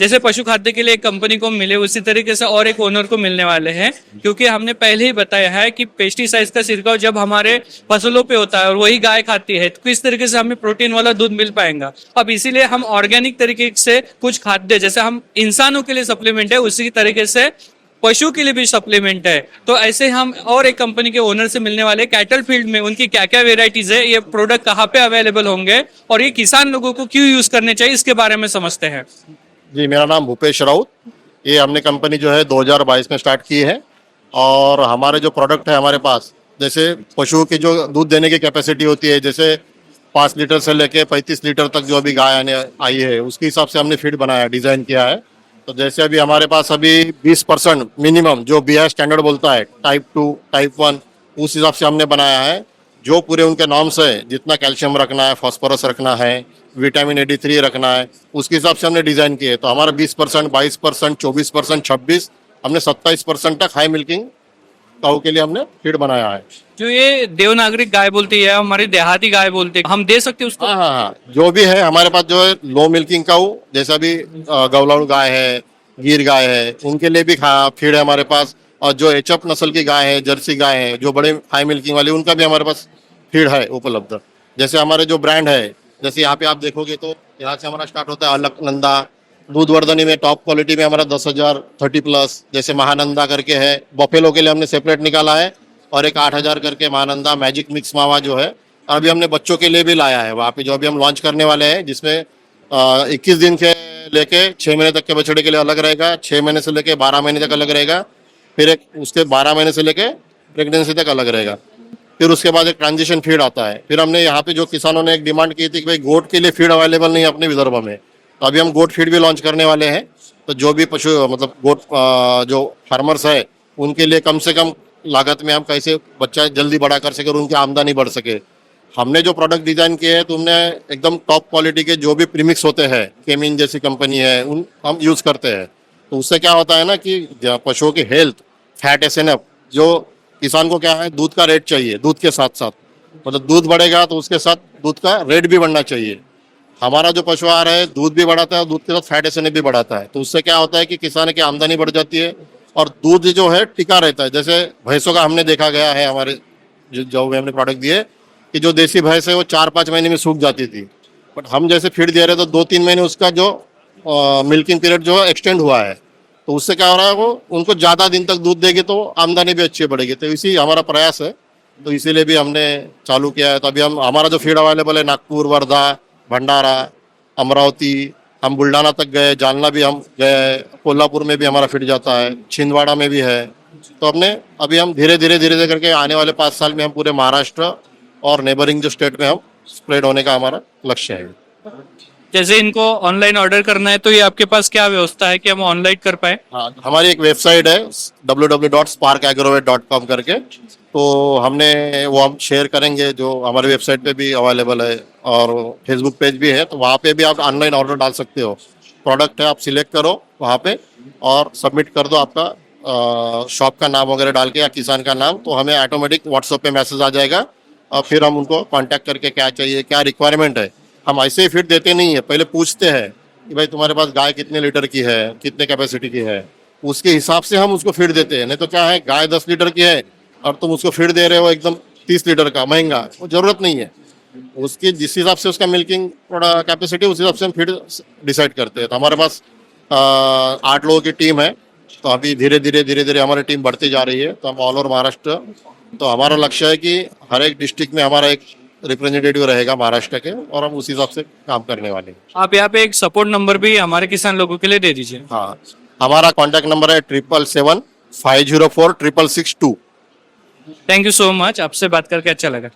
जैसे पशु खाद्य के लिए एक कंपनी को मिले उसी तरीके से और एक ओनर को मिलने वाले हैं, क्योंकि हमने पहले ही बताया है कि पेस्टिसाइड्स का छिड़काव जब हमारे फसलों पे होता है और वही गाय खाती है तो किस तरीके से हमें प्रोटीन वाला दूध मिल पाएगा। अब इसीलिए हम ऑर्गेनिक तरीके से कुछ खाद्य, जैसे हम इंसानों के लिए सप्लीमेंट है उसी तरीके से पशु के लिए भी सप्लीमेंट है, तो ऐसे हम और एक कंपनी के ओनर से मिलने वाले कैटल फील्ड में उनकी क्या क्या वेराइटीज है, ये प्रोडक्ट कहाँ पे अवेलेबल होंगे और ये किसान लोगों को क्यों यूज करने चाहिए, इसके बारे में समझते हैं। जी, मेरा नाम भूपेश राउत। ये हमने कंपनी जो है 2022 में स्टार्ट की है और हमारे जो प्रोडक्ट है हमारे पास, जैसे पशुओं की जो दूध देने की कैपेसिटी होती है, जैसे 5 लीटर से लेके 35 लीटर तक जो अभी गाय आने आई है उसके हिसाब से हमने फीड बनाया, डिज़ाइन किया है। तो जैसे अभी हमारे पास अभी 20% मिनिमम जो BI स्टैंडर्ड बोलता है, टाइप 2 टाइप 1, उस हिसाब से हमने बनाया है। जो पूरे उनके नॉर्म्स है, जितना कैल्शियम रखना है, फास्फोरस रखना है, विटामिन AD3 रखना है, उसके हिसाब से हमने डिज़ाइन किए। तो हमारा 20%, 22%, 24%, 26, हमने 27% तक हाई मिल्किंग काऊ के लिए हमने फीड बनाया है। जो ये देवनागरिक गाय बोलती है, हमारी देहाती गाय बोलते हैं, हम दे सकते हैं उसको? हाँ हाँ हाँ, जो भी है हमारे पास जो है लो मिल्किंग काऊ, जैसा भी गौलाड़ू गाय है, गिर गाय है, उनके लिए भी फीड है हमारे पास। और जो HF नस्ल की गाय है, जर्सी गाय है, जो बड़े हाई मिल्किंग वाली, उनका भी हमारे पास फीड है उपलब्ध। जैसे हमारे जो ब्रांड है, जैसे यहाँ पे आप देखोगे तो यहाँ से हमारा स्टार्ट होता है अलकनंदा, दूधवर्धनी में टॉप क्वालिटी में हमारा 10,000 30+, जैसे महानंदा करके है, बफेलो के लिए हमने सेपरेट निकाला है, और एक 8,000 करके महानंदा मैजिक मिक्स मावा जो है। और अभी हमने बच्चों के लिए भी लाया है वहाँ पे, जो अभी हम लॉन्च करने वाले हैं, जिसमें 21 दिन के लेके 6 महीने तक के बछड़े के लिए अलग रहेगा, 6 महीने से लेके 12 महीने तक अलग रहेगा, फिर एक उसके 12 महीने से लेके प्रेगनेंसी तक अलग रहेगा। फिर उसके बाद एक ट्रांजिशन फीड आता है। फिर हमने यहाँ पे जो किसानों ने एक डिमांड की थी कि भाई गोट के लिए फीड अवेलेबल नहीं है अपने विदर्भ में, तो अभी हम गोट फीड भी लॉन्च करने वाले हैं। तो जो भी पशु मतलब गोट जो फार्मर्स है उनके लिए कम से कम लागत में हम कैसे बच्चा जल्दी बड़ा कर सके और उनकी आमदनी बढ़ सके, हमने जो प्रोडक्ट डिजाइन किए हैं तो हमने एकदम टॉप क्वालिटी के जो भी प्रीमिक्स होते हैं, केमिन जैसी कंपनी है, उन हम यूज़ करते हैं। तो उससे क्या होता है ना कि पशुओं की हेल्थ, फैट SNF, जो किसान को क्या है, दूध का रेट चाहिए, दूध के साथ साथ मतलब दूध बढ़ेगा तो उसके साथ दूध का रेट भी बढ़ना चाहिए। हमारा जो पशु आहार है दूध भी बढ़ाता है, दूध के साथ फैट SNF भी बढ़ाता है। तो उससे क्या होता है कि किसान की आमदनी बढ़ जाती है और दूध जो है टिका रहता है। जैसे भैंसों का हमने देखा गया है, हमारे जो हमने प्रोडक्ट दिए कि जो देसी भैंस है वो 4-5 महीने में सूख जाती थी, बट हम जैसे फीड दे रहे तो 2-3 महीने उसका जो मिल्किंग पीरियड जो है एक्सटेंड हुआ है। तो उससे क्या हो रहा है, वो उनको ज़्यादा दिन तक दूध देगी तो आमदनी भी अच्छी बढ़ेगी। तो इसी हमारा प्रयास है, तो इसीलिए भी हमने चालू किया है। तो अभी हम हमारा जो फीड अवेलेबल है नागपुर, वर्धा, भंडारा, अमरावती, हम बुल्ढाना तक गए, जालना भी हम गए, कोल्हापुर में भी हमारा फीड जाता है, छिंदवाड़ा में भी है। तो हमने अभी हम धीरे धीरे करके आने वाले 5 साल में हम पूरे महाराष्ट्र और नेबरिंग जो स्टेट में हम स्प्रेड होने का हमारा लक्ष्य है। जैसे इनको ऑनलाइन ऑर्डर करना है तो ये आपके पास क्या व्यवस्था है कि हम ऑनलाइन कर पाए? हाँ, हमारी एक वेबसाइट है www.sparkagrovet.com करके, तो हमने वो हम शेयर करेंगे, जो हमारे वेबसाइट पे भी अवेलेबल है और फेसबुक पेज भी है। तो वहाँ पे भी आप ऑनलाइन ऑर्डर डाल सकते हो। प्रोडक्ट है, आप सिलेक्ट करो वहाँ पे और सबमिट कर दो आपका शॉप का नाम वगैरह डाल के या किसान का नाम, तो हमें ऑटोमेटिक व्हाट्सएप पे मैसेज आ जाएगा और फिर हम उनको कांटेक्ट करके क्या चाहिए, क्या रिक्वायरमेंट है। हम ऐसे ही फीड देते नहीं है, पहले पूछते हैं कि भाई तुम्हारे पास गाय कितने लीटर की है, कितने कैपेसिटी की है, उसके हिसाब से हम उसको फीड देते हैं। नहीं तो क्या है, गाय 10 लीटर की है और तुम उसको फीड दे रहे हो एकदम 30 लीटर का महंगा, वो जरूरत नहीं है। उसकी जिस हिसाब से उसका मिल्किंग थोड़ा कैपेसिटी, उस हिसाब से हम फीड डिसाइड करते हैं। तो हमारे पास 8 लोगों की टीम है, तो अभी धीरे धीरे हमारी टीम बढ़ती जा रही है। तो हम ऑल ओवर महाराष्ट्र, तो हमारा लक्ष्य है कि हर एक डिस्ट्रिक्ट में हमारा एक रिप्रेजेंटेटिव रहेगा महाराष्ट्र के, और हम उस हिसाब से काम करने वाले हैं। आप यहाँ पे एक सपोर्ट नंबर भी हमारे किसान लोगों के लिए दे दीजिए। हाँ, हमारा कॉन्टैक्ट नंबर है 777 504 662। थैंक यू सो मच, आपसे बात करके अच्छा लगा।